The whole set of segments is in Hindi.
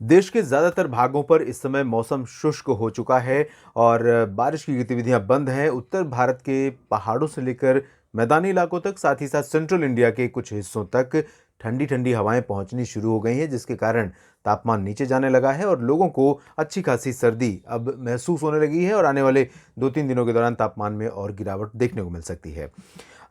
देश के ज़्यादातर भागों पर इस समय मौसम शुष्क हो चुका है और बारिश की गतिविधियां बंद हैं। उत्तर भारत के पहाड़ों से लेकर मैदानी इलाकों तक, साथ ही साथ सेंट्रल इंडिया के कुछ हिस्सों तक ठंडी ठंडी हवाएं पहुंचनी शुरू हो गई हैं, जिसके कारण तापमान नीचे जाने लगा है और लोगों को अच्छी खासी सर्दी अब महसूस होने लगी है और आने वाले 2-3 दिनों के दौरान तापमान में और गिरावट देखने को मिल सकती है।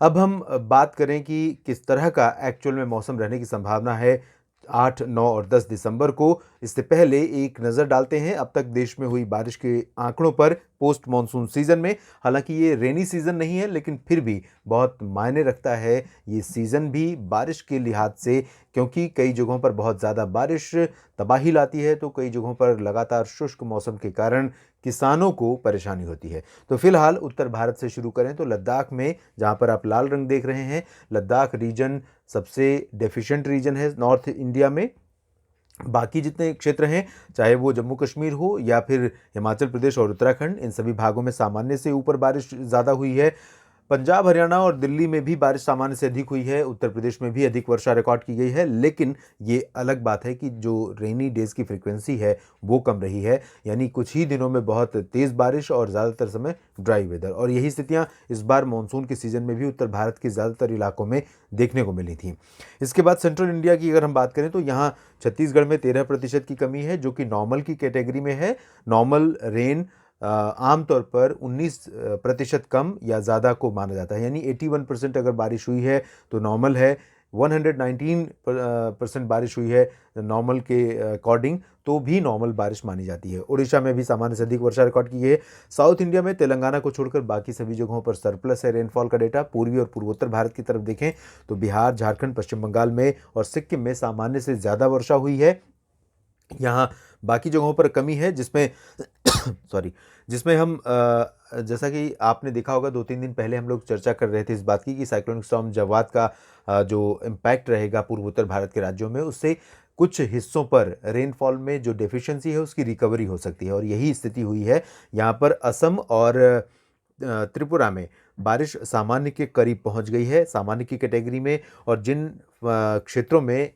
अब हम बात करें कि किस तरह का एक्चुअल में मौसम रहने की संभावना है 8, 9 और 10 दिसंबर को। इससे पहले एक नज़र डालते हैं अब तक देश में हुई बारिश के आंकड़ों पर पोस्ट मानसून सीजन में। हालांकि ये रेनी सीजन नहीं है, लेकिन फिर भी बहुत मायने रखता है ये सीजन भी बारिश के लिहाज से, क्योंकि कई जगहों पर बहुत ज़्यादा बारिश तबाही लाती है तो कई जगहों पर लगातार शुष्क मौसम के कारण किसानों को परेशानी होती है। तो फिलहाल उत्तर भारत से शुरू करें तो लद्दाख में, जहां पर आप लाल रंग देख रहे हैं, लद्दाख रीजन सबसे डेफिशिएंट रीजन है नॉर्थ इंडिया में। बाकी जितने क्षेत्र हैं, चाहे वो जम्मू कश्मीर हो या फिर हिमाचल प्रदेश और उत्तराखंड, इन सभी भागों में सामान्य से ऊपर बारिश ज़्यादा हुई है। पंजाब, हरियाणा और दिल्ली में भी बारिश सामान्य से अधिक हुई है। उत्तर प्रदेश में भी अधिक वर्षा रिकॉर्ड की गई है, लेकिन ये अलग बात है कि जो रेनी डेज की फ्रीक्वेंसी है वो कम रही है, यानी कुछ ही दिनों में बहुत तेज़ बारिश और ज़्यादातर समय ड्राई वेदर। और यही स्थितियां इस बार मानसून के सीजन में भी उत्तर भारत के ज़्यादातर इलाकों में देखने को मिली थी। इसके बाद सेंट्रल इंडिया की अगर हम बात करें तो यहाँ छत्तीसगढ़ में 13% की कमी है, जो कि नॉर्मल की कैटेगरी में है। नॉर्मल रेन आमतौर पर 19% कम या ज़्यादा को माना जाता है, यानी 81% अगर बारिश हुई है तो नॉर्मल है। 119% बारिश हुई है नॉर्मल के अकॉर्डिंग, तो भी नॉर्मल बारिश मानी जाती है। उड़ीसा में भी सामान्य से अधिक वर्षा रिकॉर्ड की गई है। साउथ इंडिया में तेलंगाना को छोड़कर बाकी सभी जगहों पर सरप्लस है रेनफॉल का डेटा। पूर्वी और पूर्वोत्तर भारत की तरफ देखें तो बिहार, झारखंड, पश्चिम बंगाल में और सिक्किम में सामान्य से ज़्यादा वर्षा हुई है। यहाँ बाकी जगहों पर कमी है, जिसमें सॉरी, जिसमें हम जैसा कि आपने देखा होगा 2-3 दिन पहले हम लोग चर्चा कर रहे थे इस बात की कि साइक्लोनिक स्टॉर्म जवाद का जो इम्पैक्ट रहेगा पूर्वोत्तर भारत के राज्यों में, उससे कुछ हिस्सों पर रेनफॉल में जो डेफिशिएंसी है उसकी रिकवरी हो सकती है, और यही स्थिति हुई है। यहाँ पर असम और त्रिपुरा में बारिश सामान्य के करीब पहुंच गई है, सामान्य की कैटेगरी में। और जिन क्षेत्रों में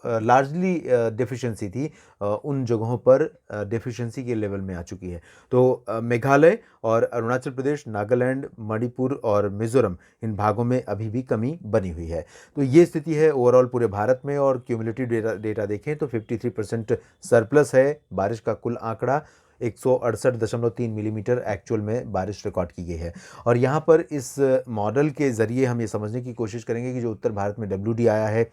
लार्जली डेफिशिएंसी थी, उन जगहों पर डेफिशिएंसी के लेवल में आ चुकी है। तो मेघालय और अरुणाचल प्रदेश, नागालैंड, मणिपुर और मिजोरम, इन भागों में अभी भी कमी बनी हुई है। तो ये स्थिति है ओवरऑल पूरे भारत में। और क्यूमुलेटिव डेटा देखें तो 53% सरप्लस है बारिश का कुल आंकड़ा। 168.3 मिलीमीटर एक्चुअल में बारिश रिकॉर्ड की गई है। और यहाँ पर इस मॉडल के ज़रिए हम ये समझने की कोशिश करेंगे कि जो उत्तर भारत में WD आया है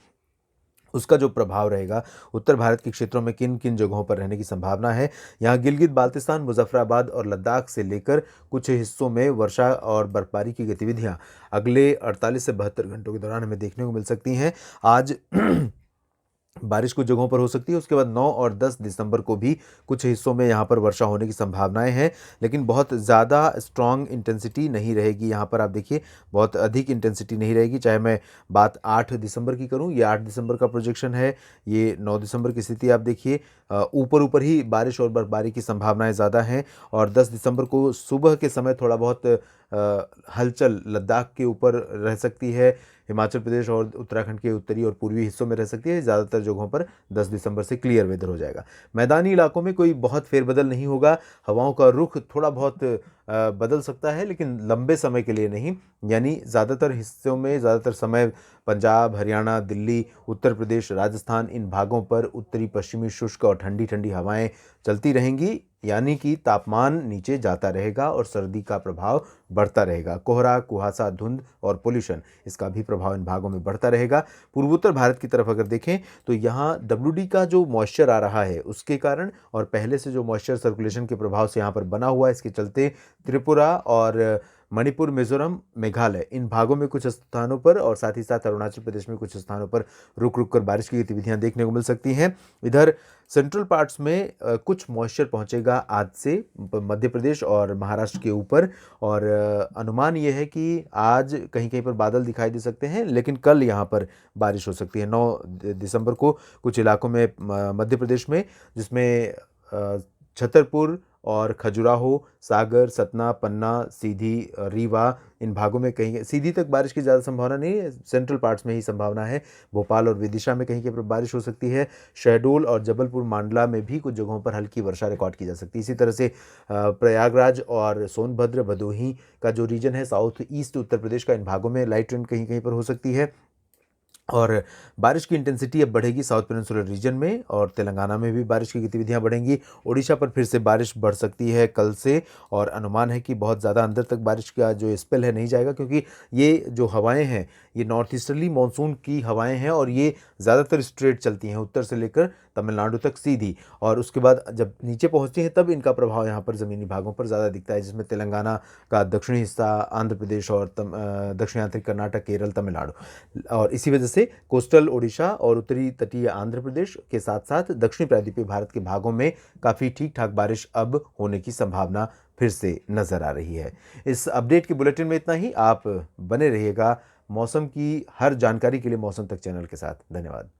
उसका जो प्रभाव रहेगा उत्तर भारत के क्षेत्रों में किन किन जगहों पर रहने की संभावना है। यहाँ गिलगित बाल्तिस्तान, मुजफ्फराबाद और लद्दाख से लेकर कुछ हिस्सों में वर्षा और बर्फबारी की गतिविधियाँ अगले 48 से 72 घंटों के दौरान हमें देखने को मिल सकती हैं। आज बारिश कुछ जगहों पर हो सकती है, उसके बाद 9 और 10 दिसंबर को भी कुछ हिस्सों में यहाँ पर वर्षा होने की संभावनाएं हैं, लेकिन बहुत ज़्यादा स्ट्रॉन्ग इंटेंसिटी नहीं रहेगी। यहाँ पर आप देखिए बहुत अधिक इंटेंसिटी नहीं रहेगी। चाहे मैं बात 8 दिसंबर की करूँ, ये 8 दिसंबर का प्रोजेक्शन है, ये 9 दिसंबर की स्थिति आप देखिए, ऊपर ऊपर ही बारिश और बर्फबारी की संभावनाएं ज़्यादा हैं। और 10 दिसंबर को सुबह के समय थोड़ा बहुत हलचल लद्दाख के ऊपर रह सकती है, हिमाचल प्रदेश और उत्तराखंड के उत्तरी और पूर्वी हिस्सों में रह सकती है। ज़्यादातर जगहों पर 10 दिसंबर से क्लियर वेदर हो जाएगा। मैदानी इलाकों में कोई बहुत फेरबदल नहीं होगा, हवाओं का रुख थोड़ा बहुत बदल सकता है, लेकिन लंबे समय के लिए नहीं। यानी ज़्यादातर हिस्सों में ज़्यादातर समय पंजाब, हरियाणा, दिल्ली, उत्तर प्रदेश, राजस्थान, इन भागों पर उत्तरी पश्चिमी शुष्क और ठंडी ठंडी हवाएं चलती रहेंगी, यानी कि तापमान नीचे जाता रहेगा और सर्दी का प्रभाव बढ़ता रहेगा। कोहरा, कुहासा, धुंध और पोल्यूशन, इसका भी प्रभाव इन भागों में बढ़ता रहेगा। पूर्वोत्तर भारत की तरफ अगर देखें तो यहाँ WD का जो मॉइस्चर आ रहा है उसके कारण, और पहले से जो मॉइस्चर सर्कुलेशन के प्रभाव से यहाँ पर बना हुआ है, इसके चलते त्रिपुरा और मणिपुर, मिजोरम, मेघालय, इन भागों में कुछ स्थानों पर और साथ ही साथ अरुणाचल प्रदेश में कुछ स्थानों पर रुक रुक कर बारिश की गतिविधियां देखने को मिल सकती हैं। इधर सेंट्रल पार्ट्स में कुछ मॉइस्चर पहुंचेगा आज से मध्य प्रदेश और महाराष्ट्र के ऊपर। और अनुमान ये है कि आज कहीं कहीं पर बादल दिखाई दे सकते हैं, लेकिन कल यहाँ पर बारिश हो सकती है 9 दिसंबर को कुछ इलाकों में मध्य प्रदेश में, जिसमें छतरपुर और खजुराहो, सागर, सतना, पन्ना, सीधी, रीवा इन भागों में कहीं सीधी तक बारिश की ज़्यादा संभावना नहीं है, सेंट्रल पार्ट्स में ही संभावना है। भोपाल और विदिशा में कहीं पर बारिश हो सकती है। शहडोल और जबलपुर मांडला में भी कुछ जगहों पर हल्की वर्षा रिकॉर्ड की जा सकती है। इसी तरह से प्रयागराज और सोनभद्र, भदोही का जो रीजन है साउथ ईस्ट उत्तर प्रदेश का, इन भागों में लाइट रेन कहीं कहीं पर हो सकती है। और बारिश की इंटेंसिटी अब बढ़ेगी साउथ पेनिनसुलर रीजन में, और तेलंगाना में भी बारिश की गतिविधियां बढ़ेंगी। ओडिशा पर फिर से बारिश बढ़ सकती है कल से, और अनुमान है कि बहुत ज़्यादा अंदर तक बारिश का जो स्पेल है नहीं जाएगा, क्योंकि ये जो हवाएं हैं ये नॉर्थ ईस्टर्ली मानसून की हवाएं हैं, और ये ज़्यादातर स्ट्रेट चलती हैं उत्तर से लेकर तमिलनाडु तक सीधी, और उसके बाद जब नीचे पहुंचती हैं तब इनका प्रभाव यहाँ पर ज़मीनी भागों पर ज़्यादा दिखता है, जिसमें तेलंगाना का दक्षिणी हिस्सा, आंध्र प्रदेश और दक्षिणांतरिक कर्नाटक, केरल, तमिलनाडु, और इसी वजह से कोस्टल ओडिशा और उत्तरी तटीय आंध्र प्रदेश के साथ साथ दक्षिणी प्रायद्वीपीय भारत के भागों में काफ़ी ठीक ठाक बारिश अब होने की संभावना फिर से नजर आ रही है। इस अपडेट के बुलेटिन में इतना ही। आप बने रहिएगा मौसम की हर जानकारी के लिए मौसम तक चैनल के साथ। धन्यवाद।